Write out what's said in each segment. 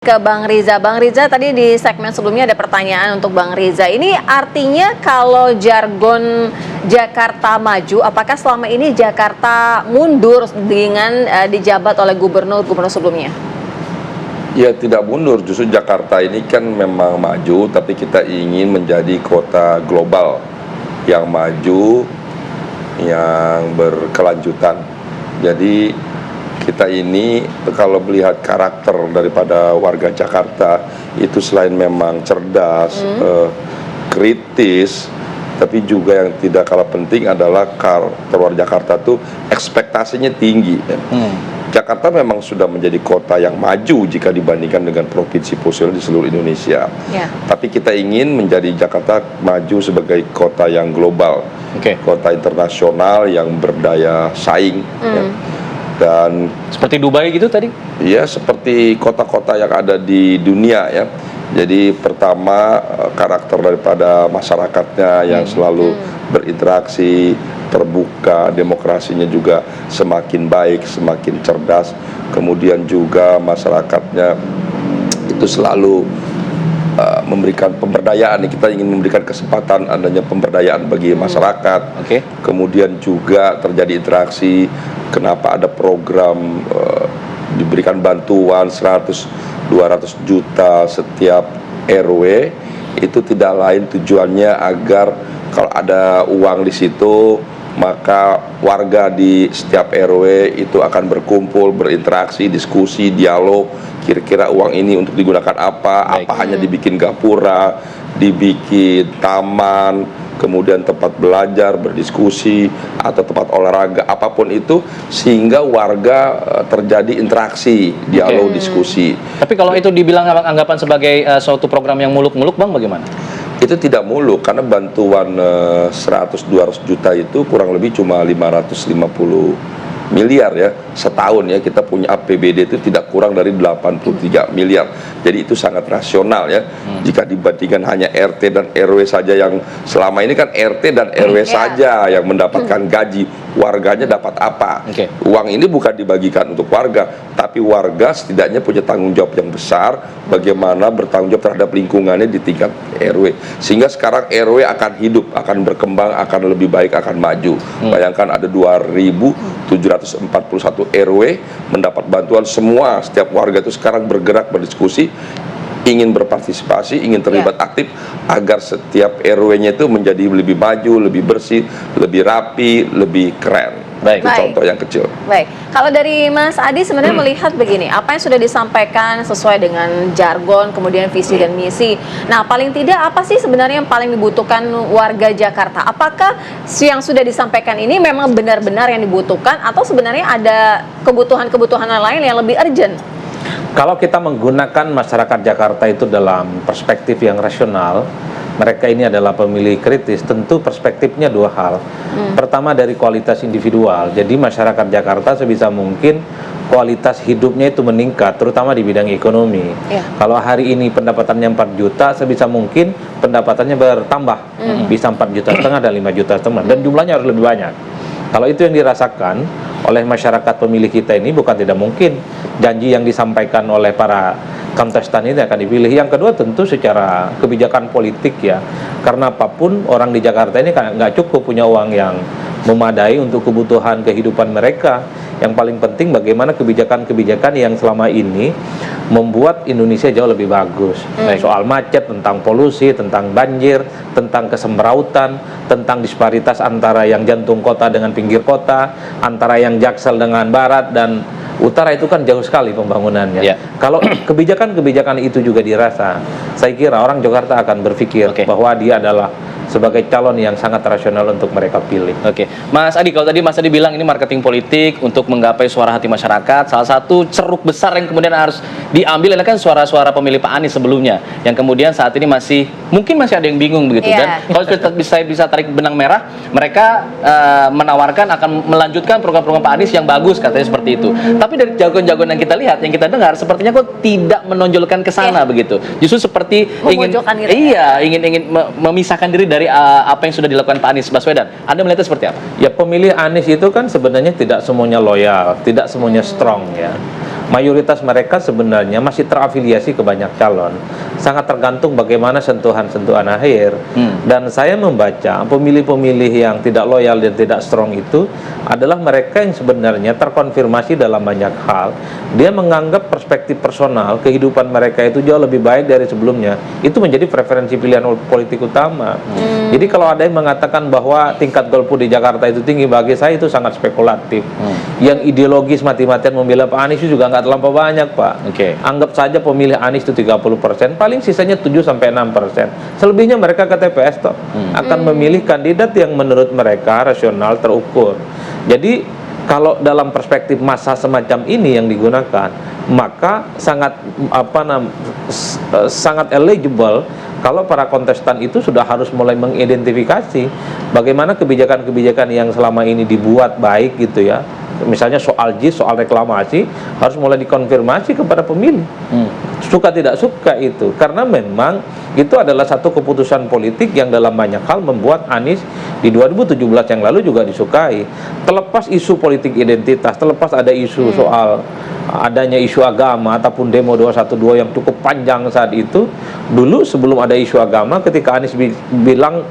ke Bang Riza. Bang Riza, tadi di segmen sebelumnya ada pertanyaan untuk Bang Riza. Ini artinya kalau jargon Jakarta maju, apakah selama ini Jakarta mundur dengan dijabat oleh gubernur-gubernur sebelumnya? Ya tidak mundur, justru Jakarta ini kan memang maju, tapi kita ingin menjadi kota global yang maju, yang berkelanjutan. Jadi kita ini kalau melihat karakter daripada warga Jakarta itu selain memang cerdas, kritis, tapi juga yang tidak kalah penting adalah karakter warga Jakarta tuh ekspektasinya tinggi. Jakarta memang sudah menjadi kota yang maju jika dibandingkan dengan provinsi-provinsi di seluruh Indonesia. Tapi kita ingin menjadi Jakarta maju sebagai kota yang global, kota internasional yang berdaya saing. Dan seperti Dubai gitu tadi? Ya, seperti kota-kota yang ada di dunia ya. Jadi pertama karakter daripada masyarakatnya yang selalu berinteraksi, terbuka, demokrasinya juga semakin baik, semakin cerdas. Kemudian juga masyarakatnya itu selalu memberikan pemberdayaan. Kita ingin memberikan kesempatan adanya pemberdayaan bagi masyarakat. Kemudian juga terjadi interaksi. Kenapa ada program diberikan bantuan 100-200 juta setiap RW, itu tidak lain tujuannya agar kalau ada uang di situ maka warga di setiap RW itu akan berkumpul, berinteraksi, diskusi, dialog, kira-kira uang ini untuk digunakan apa, hanya dibikin gapura, dibikin taman, kemudian tempat belajar, berdiskusi, atau tempat olahraga, apapun itu, sehingga warga terjadi interaksi, dialog, diskusi. Tapi kalau itu dibilang anggapan sebagai suatu program yang muluk-muluk, Bang, bagaimana? Itu tidak muluk, karena bantuan 100-200 juta itu kurang lebih cuma 550 miliar ya setahun ya. Kita punya APBD itu tidak kurang dari 83 miliar. Jadi itu sangat rasional ya. Jika dibandingkan hanya RT dan RW saja, yang selama ini kan RT dan RW saja yang mendapatkan gaji, warganya dapat apa? Uang ini bukan dibagikan untuk warga, tapi warga setidaknya punya tanggung jawab yang besar bagaimana bertanggung jawab terhadap lingkungannya di tingkat RW. Sehingga sekarang RW akan hidup, akan berkembang, akan lebih baik, akan maju. Bayangkan ada 2.741 RW mendapat bantuan semua, setiap warga itu sekarang bergerak, berdiskusi, ingin berpartisipasi, ingin terlibat aktif agar setiap RW-nya itu menjadi lebih maju, lebih bersih, lebih rapi, lebih keren. Itu contoh yang kecil. Baik, kalau dari Mas Adi sebenarnya melihat begini, apa yang sudah disampaikan sesuai dengan jargon, kemudian visi dan misi. Nah, paling tidak apa sih sebenarnya yang paling dibutuhkan warga Jakarta? Apakah yang sudah disampaikan ini memang benar-benar yang dibutuhkan, atau sebenarnya ada kebutuhan-kebutuhan lain yang lebih urgent? Kalau kita menggunakan masyarakat Jakarta itu dalam perspektif yang rasional, mereka ini adalah pemilih kritis, tentu perspektifnya dua hal. Pertama dari kualitas individual, jadi masyarakat Jakarta sebisa mungkin kualitas hidupnya itu meningkat, terutama di bidang ekonomi. Kalau hari ini pendapatannya 4 juta, sebisa mungkin pendapatannya bertambah, bisa 4,5 juta dan 5 juta teman, dan jumlahnya harus lebih banyak. Kalau itu yang dirasakan oleh masyarakat pemilih kita ini, bukan tidak mungkin janji yang disampaikan oleh para kontestan ini akan dipilih. Yang kedua tentu secara kebijakan politik ya, karena apapun orang di Jakarta ini kan nggak cukup punya uang yang memadai untuk kebutuhan kehidupan mereka. Yang paling penting bagaimana kebijakan-kebijakan yang selama ini membuat Indonesia jauh lebih bagus. Soal macet, tentang polusi, tentang banjir, tentang kesemrautan, tentang disparitas antara yang jantung kota dengan pinggir kota, antara yang Jaksel dengan barat dan utara, itu kan jauh sekali pembangunannya. Kalau kebijakan-kebijakan itu juga dirasa, saya kira orang Jakarta akan berpikir bahwa dia adalah sebagai calon yang sangat rasional untuk mereka pilih. Mas Adi, kalau tadi Mas Adi bilang ini marketing politik untuk menggapai suara hati masyarakat, salah satu ceruk besar yang kemudian harus diambil adalah kan suara-suara pemilih Pak Anies sebelumnya, yang kemudian saat ini mungkin masih ada yang bingung begitu. Dan kalau bisa tarik benang merah, mereka menawarkan akan melanjutkan program-program Pak Anies yang bagus, katanya seperti itu. Tapi dari jagoan-jagoan yang kita lihat, yang kita dengar, sepertinya kok tidak menonjolkan ke sana begitu. Justru seperti ingin memisahkan diri dari apa yang sudah dilakukan Pak Anies Baswedan. Anda melihatnya seperti apa? Ya, pemilih Anies itu kan sebenarnya tidak semuanya loyal, tidak semuanya strong ya. mayoritas mereka sebenarnya masih terafiliasi ke banyak calon. Sangat tergantung bagaimana sentuhan-sentuhan akhir. Dan saya membaca pemilih-pemilih yang tidak loyal dan tidak strong itu adalah mereka yang sebenarnya terkonfirmasi dalam banyak hal. Dia menganggap perspektif personal, kehidupan mereka itu jauh lebih baik dari sebelumnya. Itu menjadi preferensi pilihan politik utama. Jadi kalau ada yang mengatakan bahwa tingkat golput di Jakarta itu tinggi, bagi saya itu sangat spekulatif. Yang ideologis mati-matian membela Pak Anies itu juga nggak terlampau banyak, Pak. Anggap saja pemilih Anies itu 30%, paling sisanya 7-6%. Selebihnya mereka ke TPS toh. Akan memilih kandidat yang menurut mereka rasional, terukur. Jadi kalau dalam perspektif masa semacam ini yang digunakan, maka sangat sangat eligible kalau para kontestan itu sudah harus mulai mengidentifikasi bagaimana kebijakan-kebijakan yang selama ini dibuat baik gitu ya. Misalnya soal JIS, soal reklamasi harus mulai dikonfirmasi kepada pemilih. Suka tidak suka itu, karena memang itu adalah satu keputusan politik yang dalam banyak hal membuat Anies di 2017 yang lalu juga disukai. Terlepas isu politik identitas, terlepas ada isu soal adanya isu agama ataupun demo 212 yang cukup panjang saat itu, dulu sebelum ada isu agama, ketika Anies bilang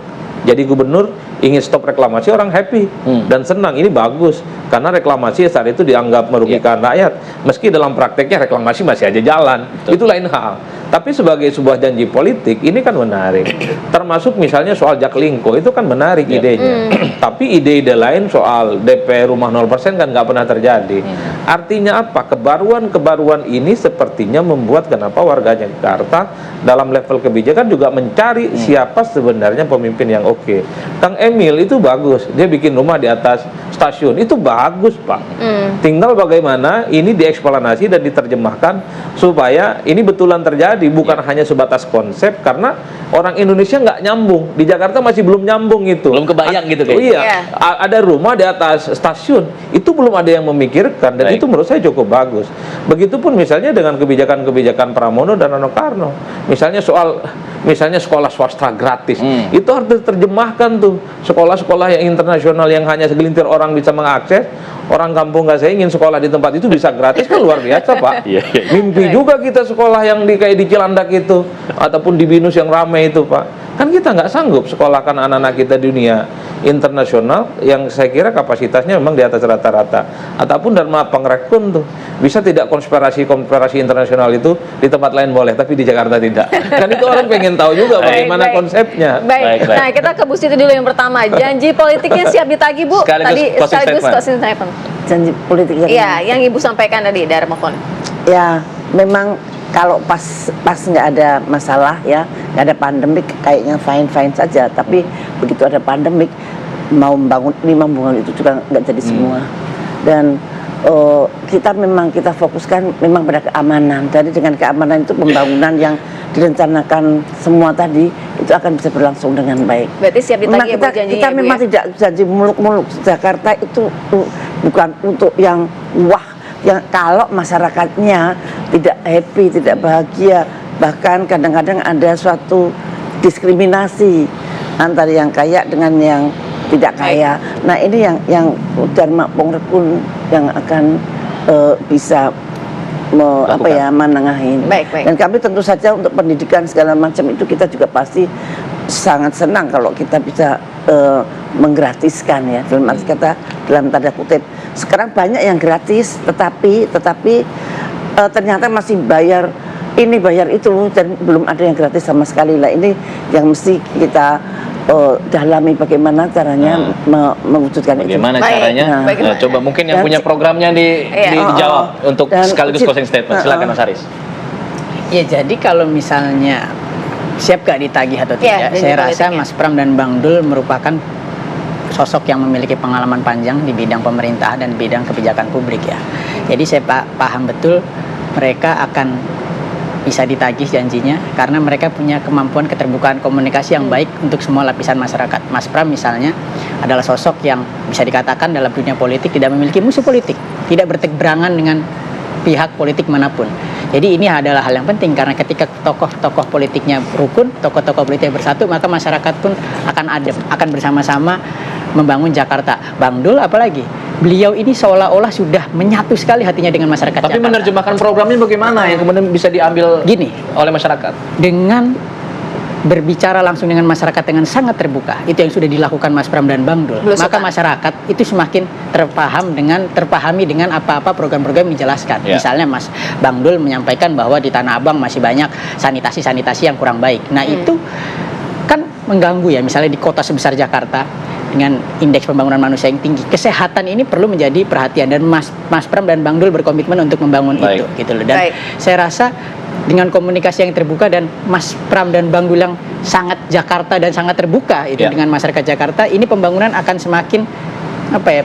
jadi gubernur ingin stop reklamasi, orang happy dan senang, ini bagus karena reklamasi saat itu dianggap merugikan rakyat, meski dalam prakteknya reklamasi masih aja jalan. Itu lain hal. Tapi sebagai sebuah janji politik ini kan menarik. Termasuk misalnya soal Jaklingko itu kan menarik idenya. Tapi ide-ide lain soal DP rumah 0% kan nggak pernah terjadi. Artinya apa? Kebaruan-kebaruan ini sepertinya membuat kenapa warga Jakarta dalam level kebijakan juga mencari siapa sebenarnya pemimpin yang oke. Kang Emil itu bagus, dia bikin rumah di atas stasiun, itu bagus, Pak. Tinggal bagaimana ini dieksplanasi dan diterjemahkan supaya ini betulan terjadi, bukan hanya sebatas konsep, karena orang Indonesia nggak nyambung. Di Jakarta masih belum nyambung itu. Belum kebayang gitu kayaknya. Iya, ada rumah di atas stasiun, itu belum ada yang memikirkan, dan itu menurut saya cukup bagus. Begitupun misalnya dengan kebijakan-kebijakan Pramono dan Rano Karno. Misalnya soal sekolah swasta gratis, itu harus diterjemahkan tuh. Sekolah-sekolah yang internasional yang hanya segelintir orang bisa mengakses, orang kampung nggak, saya ingin sekolah di tempat itu bisa gratis, kan luar biasa, Pak. Mimpi juga kita sekolah yang kayak di Cilandak itu, ataupun di Binus yang ramai itu, Pak. Kan kita nggak sanggup sekolahkan anak-anak kita dunia internasional yang saya kira kapasitasnya memang di atas rata-rata. Ataupun Dharma Pangrekun tuh bisa tidak konspirasi internasional itu di tempat lain boleh, tapi di Jakarta tidak. Kan itu orang pengen tahu juga bagaimana konsepnya. Baik. Nah, kita ke Bu Siti dulu yang pertama. Janji politiknya siap ditagih, Bu. Sekaligus closing statement. Janji politik Iya, yang Ibu sampaikan tadi dari Mokon. Ya, memang kalau pas nggak ada masalah ya, nggak ada pandemik, kayaknya fine saja. Tapi begitu ada pandemik, mau membangun itu juga nggak jadi semua. Dan kita fokuskan memang pada keamanan. Jadi dengan keamanan itu pembangunan yang direncanakan semua tadi itu akan bisa berlangsung dengan baik. Berarti siap ditagih janjinya, kita memang tidak janji muluk-muluk. Jakarta itu bukan untuk yang wah, yang kalau masyarakatnya tidak happy, tidak bahagia, bahkan kadang-kadang ada suatu diskriminasi antara yang kaya dengan yang tidak kaya. Nah, ini yang Dharma Pangrekun yang akan bisa menengahin. Dan kami tentu saja untuk pendidikan segala macam itu kita juga pasti sangat senang kalau kita bisa menggratiskan ya, dalam arti kata, dalam tanda kutip. Sekarang banyak yang gratis, tetapi ternyata masih bayar ini bayar itu, dan belum ada yang gratis sama sekali. Lah ini yang mesti kita dalami bagaimana caranya mewujudkan bagaimana itu. caranya. Nah, coba mungkin yang punya programnya dijawab untuk sekaligus closing statement. Silakan Mas Haris. Ya, jadi kalau misalnya siap gak ditagih atau tidak, saya rasa Mas Pram dan Bang Dul merupakan sosok yang memiliki pengalaman panjang di bidang pemerintah dan bidang kebijakan publik ya. Jadi saya paham betul mereka akan bisa ditagih janjinya karena mereka punya kemampuan keterbukaan komunikasi yang baik untuk semua lapisan masyarakat. Mas Pram misalnya adalah sosok yang bisa dikatakan dalam dunia politik tidak memiliki musuh politik, tidak berteberangan dengan pihak politik manapun. Jadi ini adalah hal yang penting karena ketika tokoh-tokoh politiknya rukun, tokoh-tokoh politiknya bersatu, maka masyarakat pun akan adem, akan bersama-sama membangun Jakarta. Bang Dul apalagi, beliau ini seolah-olah sudah menyatu sekali hatinya dengan masyarakat Tapi Jakarta. menerjemahkan programnya bagaimana yang kemudian bisa diambil Gini, oleh masyarakat? dengan berbicara langsung dengan masyarakat dengan sangat terbuka, itu yang sudah dilakukan Mas Pram dan Bang Dul, Belusukan. maka masyarakat itu semakin terpahami dengan apa-apa program-program yang dijelaskan. Ya. Misalnya Mas Bang Dul menyampaikan bahwa di Tanah Abang masih banyak sanitasi yang kurang baik. Nah itu kan mengganggu ya, misalnya di kota sebesar Jakarta dengan indeks pembangunan manusia yang tinggi, kesehatan ini perlu menjadi perhatian, dan Mas Pram dan Bang Dul berkomitmen untuk membangun Baik. itu gitu loh. Dan Baik. saya rasa dengan komunikasi yang terbuka dan Mas Pram dan Bang Dul yang sangat Jakarta dan sangat terbuka itu Ya. dengan masyarakat Jakarta, ini pembangunan akan semakin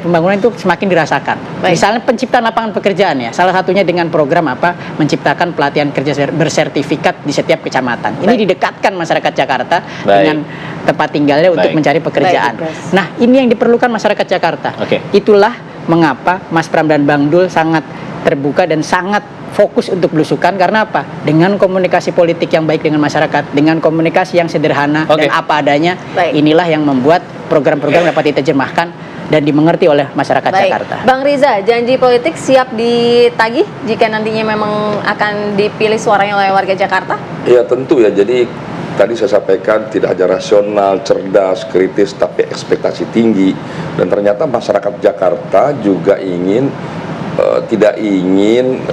pembangunan itu semakin dirasakan. Baik. Misalnya penciptaan lapangan pekerjaan ya, salah satunya dengan program menciptakan pelatihan kerja bersertifikat di setiap kecamatan. Ini Baik. didekatkan masyarakat Jakarta Baik. dengan tempat tinggalnya untuk Baik. mencari pekerjaan. Baik, Pres. Nah, ini yang diperlukan masyarakat Jakarta. Oke. Itulah mengapa Mas Pram dan Bang Dul sangat terbuka dan sangat fokus untuk belusukan, karena apa? Dengan komunikasi politik yang baik dengan masyarakat, dengan komunikasi yang sederhana Oke. dan apa adanya, Baik. inilah yang membuat program-program dapat diterjemahkan dan dimengerti oleh masyarakat Baik. Jakarta. Bang Riza, janji politik siap ditagih jika nantinya memang akan dipilih suaranya oleh warga Jakarta? Ya tentu ya, jadi tadi saya sampaikan tidak hanya rasional, cerdas, kritis, tapi ekspektasi tinggi. Dan ternyata masyarakat Jakarta juga tidak ingin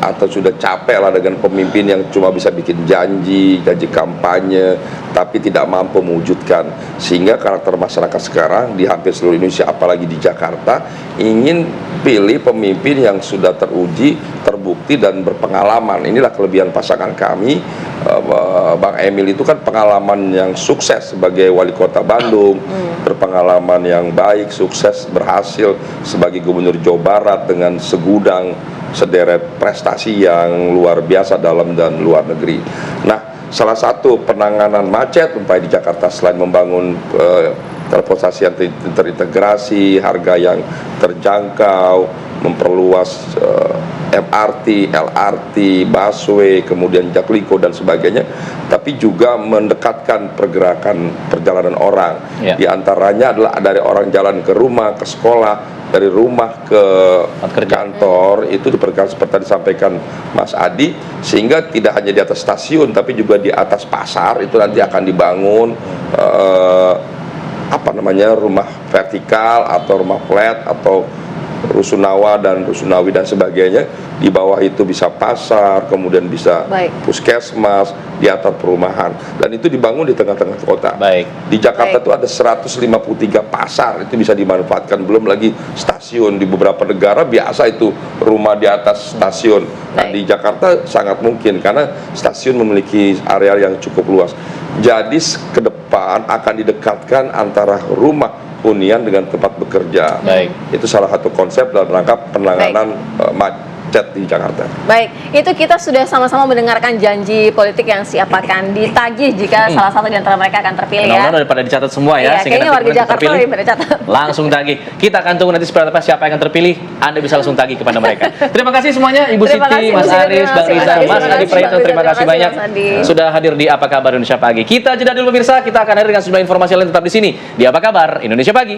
atau sudah capek lah dengan pemimpin yang cuma bisa bikin janji kampanye, tapi tidak mampu mewujudkan. Sehingga karakter masyarakat sekarang di hampir seluruh Indonesia, apalagi di Jakarta, ingin pilih pemimpin yang sudah teruji, terbukti, dan berpengalaman. Inilah kelebihan pasangan kami. Bang Emil itu kan pengalaman yang sukses sebagai wali kota Bandung, berpengalaman yang baik, sukses, berhasil sebagai gubernur Jawa Barat dengan segudang sederet prestasi yang luar biasa dalam dan luar negeri. Nah, salah satu penanganan macet di Jakarta selain membangun transportasi yang terintegrasi, harga yang terjangkau, memperluas MRT, LRT, busway, kemudian Jakliko dan sebagainya, tapi juga mendekatkan pergerakan perjalanan orang. Ya. Di antaranya adalah dari orang jalan ke rumah, ke sekolah, dari rumah ke kantor, itu diperlukan seperti disampaikan Mas Adi, sehingga tidak hanya di atas stasiun, tapi juga di atas pasar itu nanti akan dibangun rumah vertikal atau rumah flat atau rusunawa dan rusunawi dan sebagainya. Di bawah itu bisa pasar, kemudian bisa Baik. puskesmas, di atas perumahan, dan itu dibangun di tengah-tengah kota. Baik. Di Jakarta Baik. itu ada 153 pasar, itu bisa dimanfaatkan, belum lagi stasiun. Di beberapa negara biasa itu rumah di atas stasiun. Nah, Baik. di Jakarta sangat mungkin karena stasiun memiliki area yang cukup luas. Jadi ke depan akan didekatkan antara rumah hunian dengan tempat bekerja. Baik. Itu salah satu konsep dalam rangka penanganan macet di Jakarta. Baik, itu kita sudah sama-sama mendengarkan janji politik yang siap akan ditagih jika salah satu di antara mereka akan terpilih ya. Mudah-mudahan daripada dicatat semua ya, Iya, sehingga kayaknya nanti warga kemudian Jakarta terpilih, lebih pada catat. langsung tagih. Kita akan tunggu nanti seperti apa siapa yang akan terpilih. Anda bisa langsung tagih kepada mereka. Terima kasih semuanya, Ibu Terima Siti, kasih, Mas Bu Siti, Aris, terima Bang kasih, Riza, Mas Adi, Mas terima Adi kasih, Prayitno. Bang Terima Riza, kasih terima banyak kasih, Mas Adi. sudah hadir di Apa Kabar Indonesia Pagi. Kita jeda dulu pemirsa, kita akan hadir dengan sejumlah informasi lain tetap di sini di Apa Kabar Indonesia Pagi.